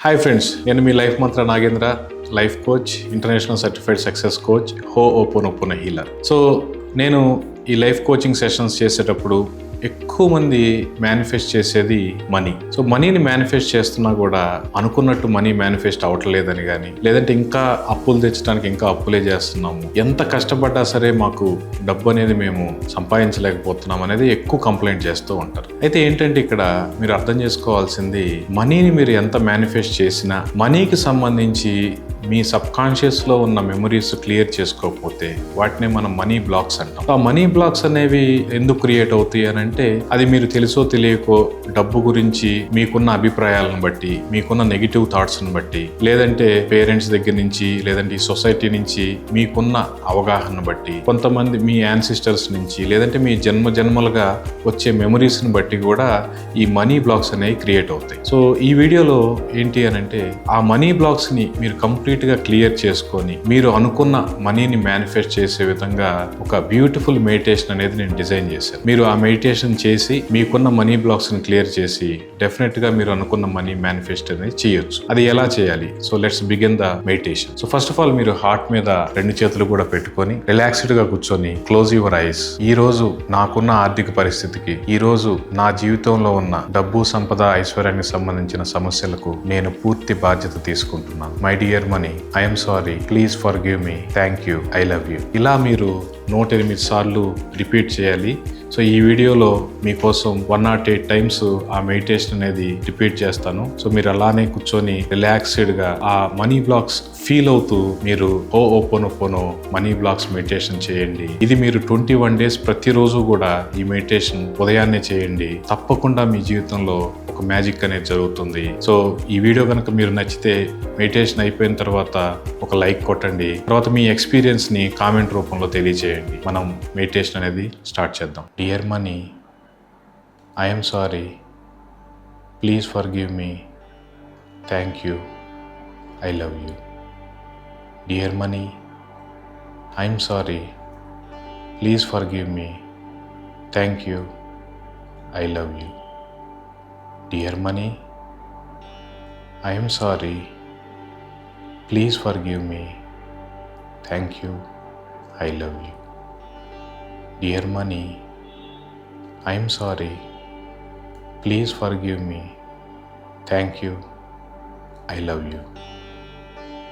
Hi friends, నేను మీ life mantra Nagendra, life coach, international certified success coach, hooponopono healer. So నేను ఈ లైఫ్ కోచింగ్ సెషన్స్ చేసేటప్పుడు ఎక్కువ మంది మేనిఫెస్ట్ చేసేది మనీ. సో మనీని మేనిఫెస్ట్ చేస్తున్నా కూడా అనుకున్నట్టు మనీ మేనిఫెస్ట్ అవ్వట్లేదని కానీ, లేదంటే ఇంకా అప్పులు తెచ్చడానికి ఇంకా అప్పులే చేస్తున్నాము, ఎంత కష్టపడ్డా సరే మాకు డబ్బు అనేది మేము సంపాదించలేకపోతున్నాం అనేది ఎక్కువ కంప్లైంట్ చేస్తూ ఉంటారు. అయితే ఏంటంటే ఇక్కడ మీరు అర్థం చేసుకోవాల్సింది, మనీని మీరు ఎంత మేనిఫెస్ట్ చేసినా మనీకి సంబంధించి మీ సబ్ కాన్షియస్లో ఉన్న మెమరీస్ క్లియర్ చేసుకోకపోతే వాటిని మనం మనీ బ్లాక్స్ అంటాం. ఆ మనీ బ్లాక్స్ అనేవి ఎందుకు క్రియేట్ అవుతాయి అని అంటే, అది మీరు తెలుసో తెలియకో డబ్బు గురించి మీకున్న అభిప్రాయాలను బట్టి, మీకున్న నెగిటివ్ థాట్స్ని బట్టి, లేదంటే పేరెంట్స్ దగ్గర నుంచి, లేదంటే ఈ సొసైటీ నుంచి మీకున్న అవగాహన బట్టి, కొంతమంది మీ యాన్సిస్టర్స్ నుంచి, లేదంటే మీ జన్మలుగా వచ్చే మెమరీస్ని బట్టి కూడా ఈ మనీ బ్లాక్స్ అనేవి క్రియేట్ అవుతాయి. సో ఈ వీడియోలో ఏంటి అని అంటే, ఆ మనీ బ్లాక్స్ని మీరు కంప్లీట్గా క్లియర్ చేసుకొని మీరు అనుకున్న మనీని మేనిఫెస్ట్ చేసే విధంగా ఒక బ్యూటిఫుల్ మెడిటేషన్ అనేది నేను డిజైన్ చేశాను. మీరు ఆ మెడిటేషన్ చేసి మీకున్న మనీ బ్లాక్స్ని క్లియర్ చేసి డెఫినెట్గా మీరు అనుకున్న మనీ మేనిఫెస్ట్ అనేది చేయొచ్చు. అది ఎలా చేయాలి? So let's begin the meditation. So first of all మీరు హార్ట్ మీద రెండు చేతులు కూడా పెట్టుకొని రిలాక్స్డ్గా కూర్చొని క్లోజ్ యువర్ ఐస్. ఈ రోజు నాకున్న ఆర్థిక పరిస్థితికి, ఈ రోజు నా జీవితంలో ఉన్న డబ్బు, సంపద, ఐశ్వర్యానికి సంబంధించిన సమస్యలకు నేను పూర్తి బాధ్యత తీసుకుంటున్నాను. My dear money, I'm sorry, please forgive me, thank you, I love you. ఇలా మీరు 108 సార్లు రిపీట్ చేయాలి. సో ఈ వీడియోలో మీకోసం 108 టైమ్స్ ఆ మెడిటేషన్ అనేది రిపీట్ చేస్తాను. సో మీరు అలానే కూర్చొని రిలాక్స్డ్గా ఆ మనీ బ్లాక్స్ ఫీల్ అవుతూ మీరు హోఓపోనోపోనో మనీ బ్లాక్స్ మెడిటేషన్ చేయండి. ఇది మీరు 21 days ప్రతిరోజు కూడా ఈ మెడిటేషన్ ఉదయాన్నే చేయండి. తప్పకుండా మీ జీవితంలో ఒక మ్యాజిక్ అనేది జరుగుతుంది. సో ఈ వీడియో కనుక మీరు నచ్చితే మెడిటేషన్ అయిపోయిన తర్వాత ఒక లైక్ కొట్టండి. తర్వాత మీ ఎక్స్పీరియన్స్ని కామెంట్ రూపంలో తెలియజేయండి. మనం మెడిటేషన్ అనేది స్టార్ట్ చేద్దాం. Dear money, I'm sorry, please forgive me, thank you, I love you. Dear money, I'm sorry, please forgive me, thank you, I love you. Dear money, I am sorry. Please forgive me. Thank you. I love you. Dear money, I am sorry. Please forgive me. Thank you. I love you.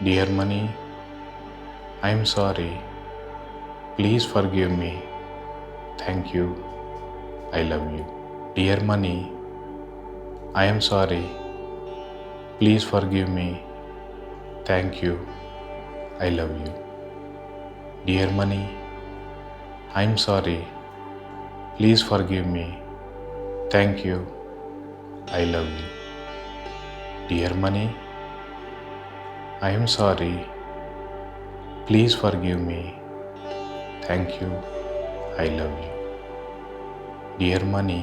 Dear money, I am sorry. Please forgive me. Thank you. I love you. Dear money, I am sorry. Please forgive me. Thank you. I love you. Dear money, I am sorry. Please forgive me. Thank you. I love you. Dear money, I am sorry. Please forgive me. Thank you. I love you. Dear money,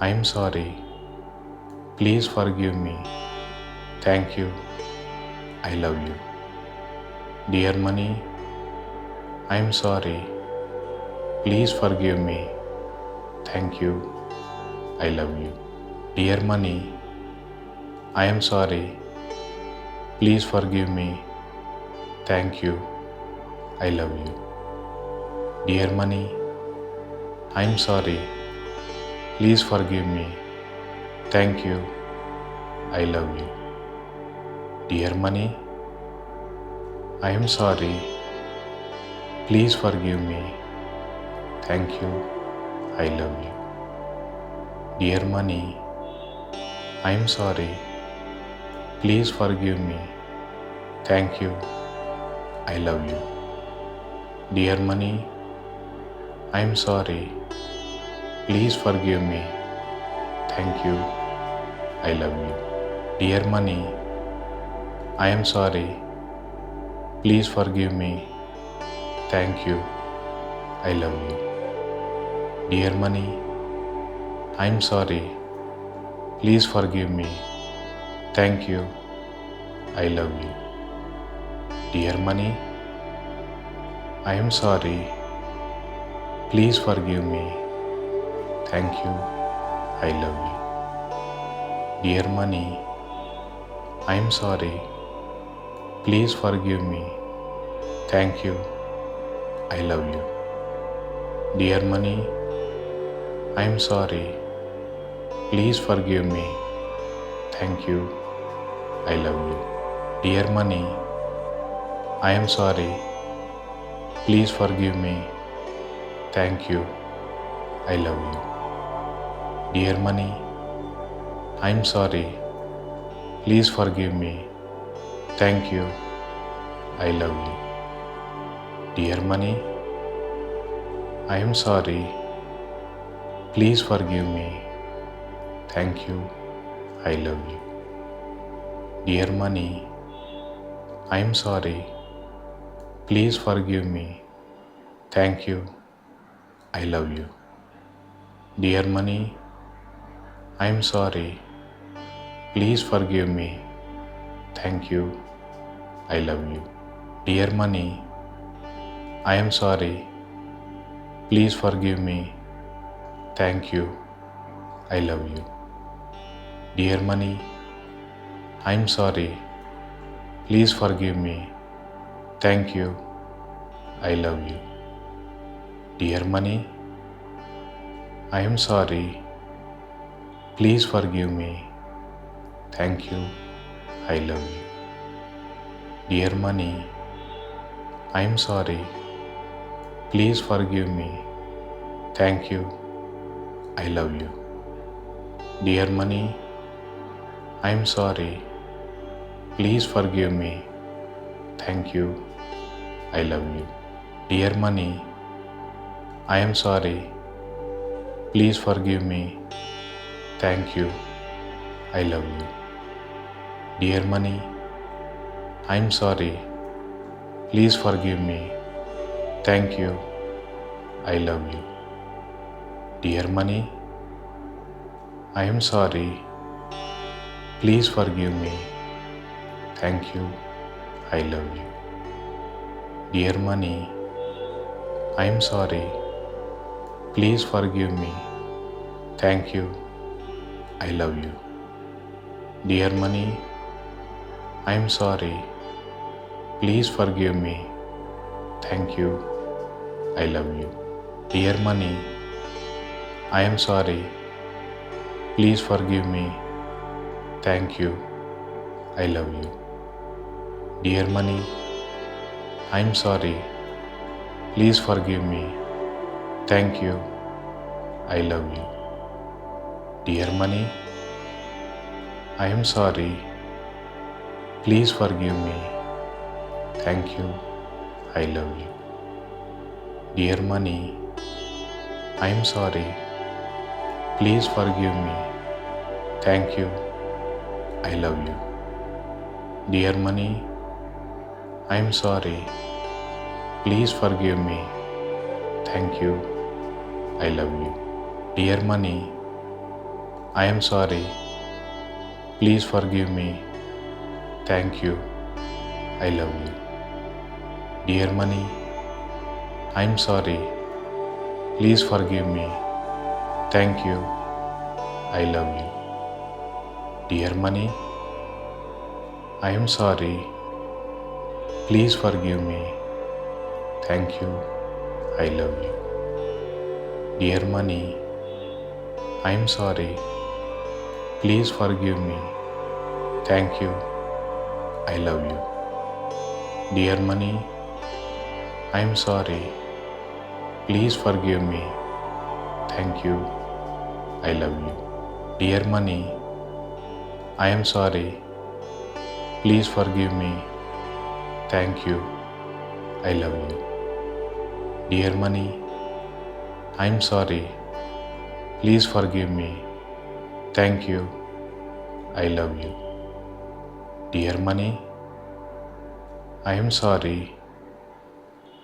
I am sorry. Please forgive me. Thank you. I love you. Dear money, I am sorry. Please forgive me. Thank you. I love you. Dear money, I am sorry. Please forgive me. Thank you. I love you. Dear money, I am sorry. Please forgive me. Thank you. I love you. Dear money, I am sorry. Please forgive me. Thank you. I love you. Dear money, I am sorry. Please forgive me. Thank you. I love you. Dear money, I am sorry. Please forgive me. Thank you. I love you. Dear money, I am sorry. Please forgive me. Thank you. I love you. Dear money, I am sorry. Please forgive me. Thank you. I love you. Dear money, I am sorry. Please forgive me. Thank you. I love you. Dear money, I'm sorry. Please forgive me. Thank you. I love you. Dear money, I'm sorry. Please forgive me. Thank you. I love you. Dear money, I am sorry. Please forgive me. Thank you. I love you. Dear money, I'm sorry. Please forgive me. Thank you. I love you. Dear money, I am sorry. Please forgive me. Thank you. I love you. Dear money, I am sorry. Please forgive me. Thank you. I love you. Dear money, I am sorry. Please forgive me. Thank you. I love you. Dear money, I am sorry. Please forgive me. Thank you. I love you. Dear money, I am sorry. Please forgive me. Thank you. I love you. Dear money, I am sorry. Please forgive me. Thank you. I love you. Dear money, I am sorry. Please forgive me. Thank you. I love you. Dear money, I am sorry. Please forgive me. Thank you. I love you. Dear money, I am sorry. Please forgive me. Thank you. I love you. Dear money, I am sorry. Please forgive me. Thank you. I love you. Dear money, I am sorry. Please forgive me. Thank you. I love you. Dear money, I am sorry. Please forgive me. Thank you. I love you. Dear money, I am sorry. Please forgive me. Thank you. I love you. Dear money, I am sorry. Please forgive me. Thank you. I love you. Dear money, I am sorry. Please forgive me. Thank you. I love you. Dear money, I am sorry. Please forgive me. Thank you. I love you. Dear money, I am sorry. Please forgive me. Thank you. I love you. Dear money, I am sorry. Please forgive me. Thank you. I love you. Dear money, I am sorry. Please forgive me. Thank you. I love you. Dear money, I am sorry. Please forgive me. Thank you. I love you. Dear money, I am sorry. Please forgive me. Thank you. I love you. Dear money, I am sorry. Please forgive me. Thank you. I love you. Dear money, I am sorry. Please forgive me. Thank you. I love you. Dear money, I am sorry. Please forgive me. Thank you. I love you. Dear money, I am sorry. Please forgive me. Thank you. I love you. Dear money, I am sorry.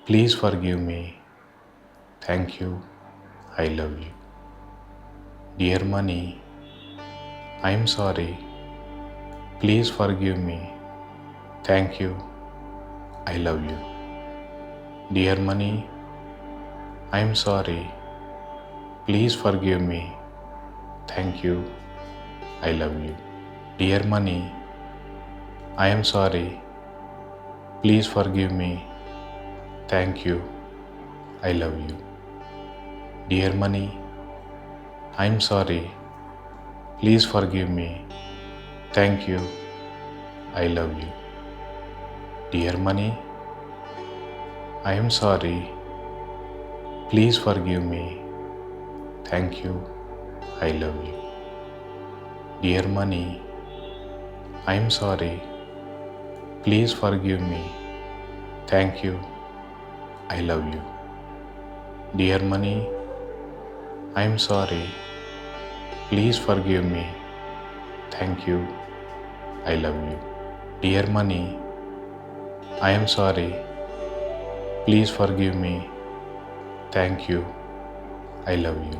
Please forgive me. Thank you. I love you. Dear money, I am sorry. Please forgive me. Thank you. I love you. Dear money, I am sorry. Please forgive me. Thank you. I love you. Dear money, I am sorry. Please forgive me. Thank you. I love you. Dear money, I am sorry. Please forgive me. Thank you. I love you. Dear money, I am sorry. Please forgive me. Thank you. I love you. Dear money, I am sorry. Please forgive me. Thank you. I love you. Dear money, I am sorry. Please forgive me. Thank you. I love you. Dear money, I am sorry. Please forgive me. Thank you. I love you.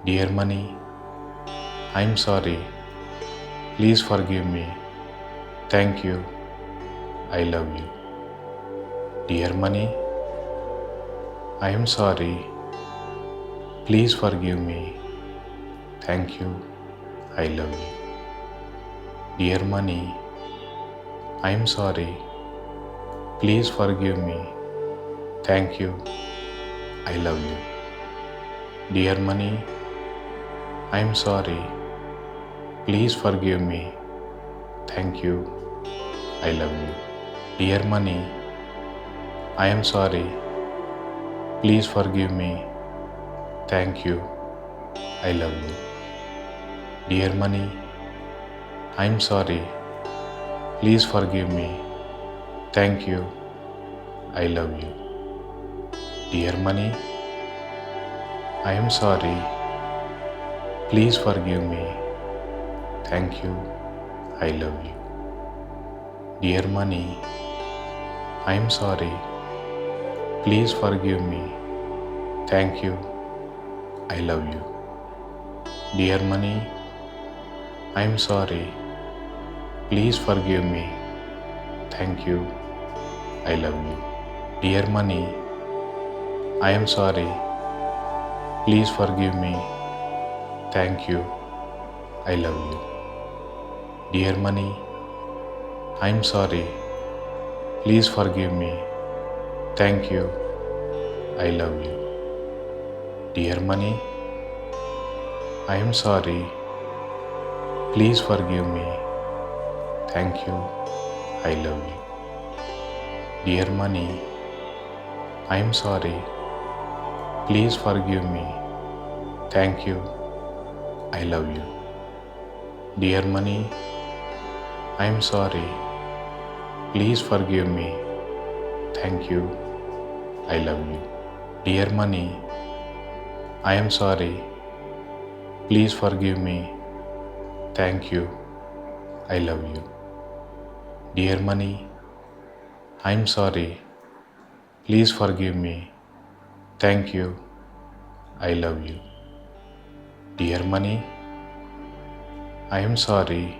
Dear money, I am sorry. Please forgive me. Thank you. I love you. Dear money, I am sorry. Please forgive me. Thank you. I love you. Dear money, I am sorry. Please forgive me. Thank you. I love you. Dear money, I am sorry. Please forgive me. Thank you. I love you. Dear money, I am sorry. Please forgive me. Thank you. I love you. Dear money, I am sorry. Please forgive me. Thank you. I love you. Dear money, I am sorry. Please forgive me. Thank you. I love you. Dear money, I am sorry. Please forgive me. Thank you. I love you. Dear money, I am sorry. Please forgive me. Thank you. I love you. Dear money, I am sorry. Please forgive me. Thank you. I love you. Dear money, I am sorry. Please forgive me. Thank you. I love you. Dear money, I am sorry. Please forgive me. Thank you. I love you. Dear money, I am sorry. Please forgive me. Thank you. I love you. Dear money, I am sorry. Please forgive me. Thank you. I love you. Dear money, I am sorry. Please forgive me. Thank you. I love you. Dear money, I am sorry. Please forgive me. Thank you. I love you. Dear money, I am sorry.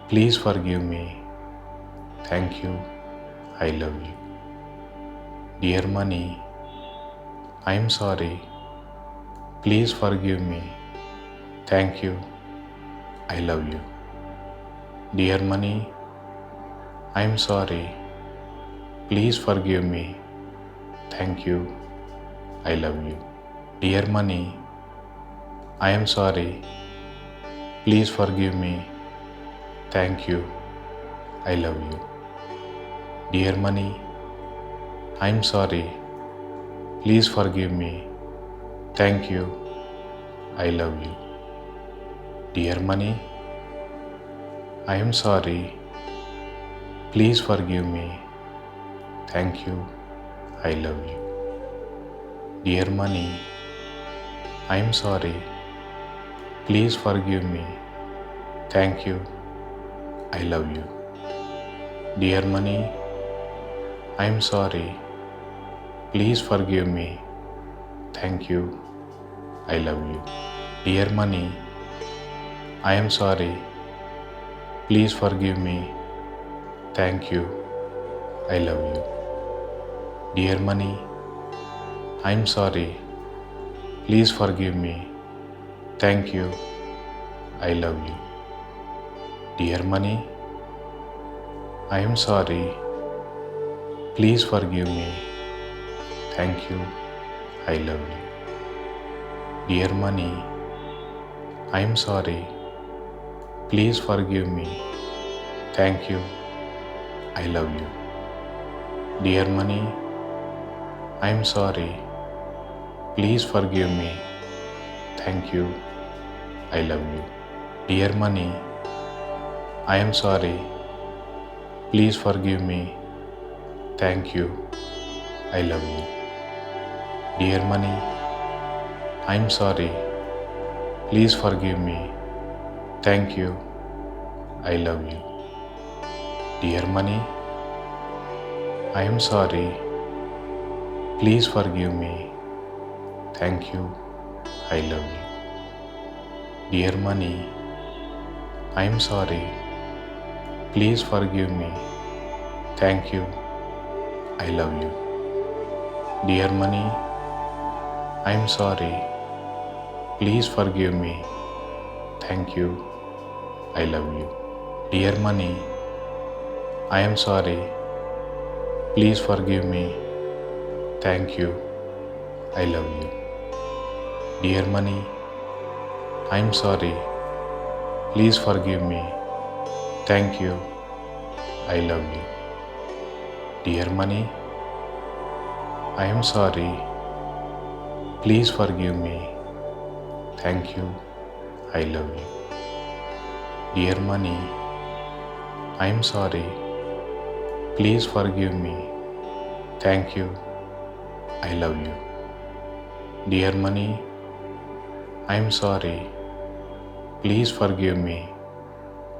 Please forgive me. Thank you. I love you. Dear money, I am sorry. Please forgive me. Thank you. I love you. Dear money, I am sorry. Please forgive me. Thank you. I love you. Dear money, I am sorry. Please forgive me. Thank you. I love you. Dear money, I am sorry. Please forgive me. Thank you. I love you. Dear money, I am sorry. Please forgive me. Thank you. I love you. Dear money, I am sorry. Please forgive me. Thank you. I love you. Dear money, I am sorry. Please forgive me. Thank you. I love you. Dear money, I am sorry. Please forgive me. Thank you. I love you. Dear money, I am sorry. Please forgive me. Thank you. I love you. Dear money, I am sorry. Please forgive me. Thank you. I love you. Dear money, I am sorry. Please forgive me. Thank you. I love you. Dear money, I am sorry. Please forgive me. Thank you. I love you. Dear money, I am sorry. Please forgive me. Thank you. I love you. Dear money, I am sorry. Please forgive me. Thank you. I love you. Dear money, I am sorry. Please forgive me. Thank you. I love you. Dear money, I am sorry. Please forgive me. Thank you. I love you. Dear money, I am sorry. Please forgive me. Thank you. I love you. Dear money, I am sorry. Please forgive me. Thank you. I love you. Dear money, I am sorry. Please forgive me. Thank you. I love you. Dear money, I am sorry. Please forgive me. Thank you. I love you. Dear money, I am sorry. Please forgive me. Thank you. I love you. Dear money, I am sorry. Please forgive me.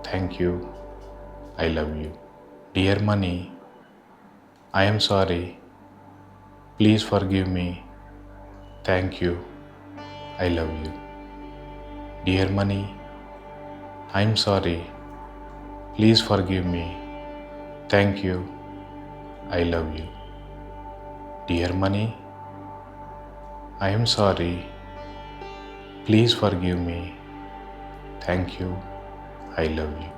Thank you. I love you. Dear money, I am sorry. Please forgive me. Thank you. I love you. Dear money, I am sorry. Please forgive me. Thank you. I love you. Dear money, I am sorry. Please forgive me. Thank you. I love you.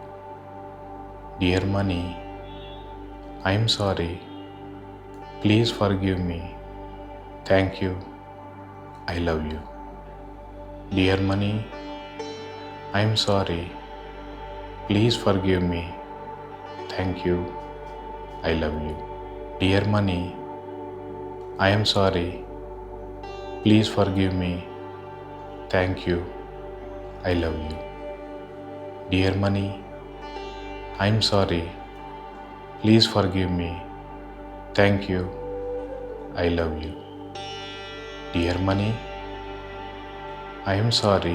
Dear money, I am sorry. Please forgive me. Thank you. I love you. Dear money, I am sorry. Please forgive me. Thank you. I love you. Dear money, I am sorry. Please forgive me. Thank you. I love you. Dear money, I am sorry. Please forgive me. Thank you. I love you. Dear money, I am sorry.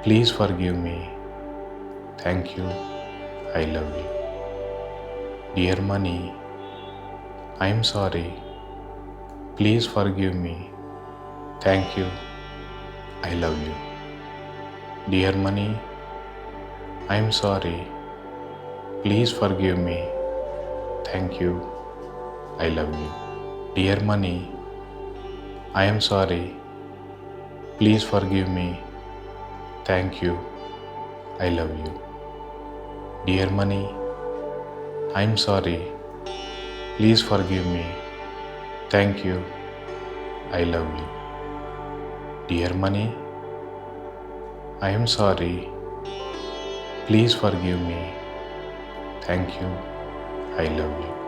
Please forgive me. Thank you. I love you. Dear money, I am sorry. Please forgive me. Thank you. I love you. Dear money, I am sorry. Please forgive me. Thank you. I love you. Dear money, I am sorry. Please forgive me. Thank you. I love you. Dear money, I am sorry. Please forgive me. Thank you. I love you. Dear money, I am sorry. Please forgive me. Thank you. I love you.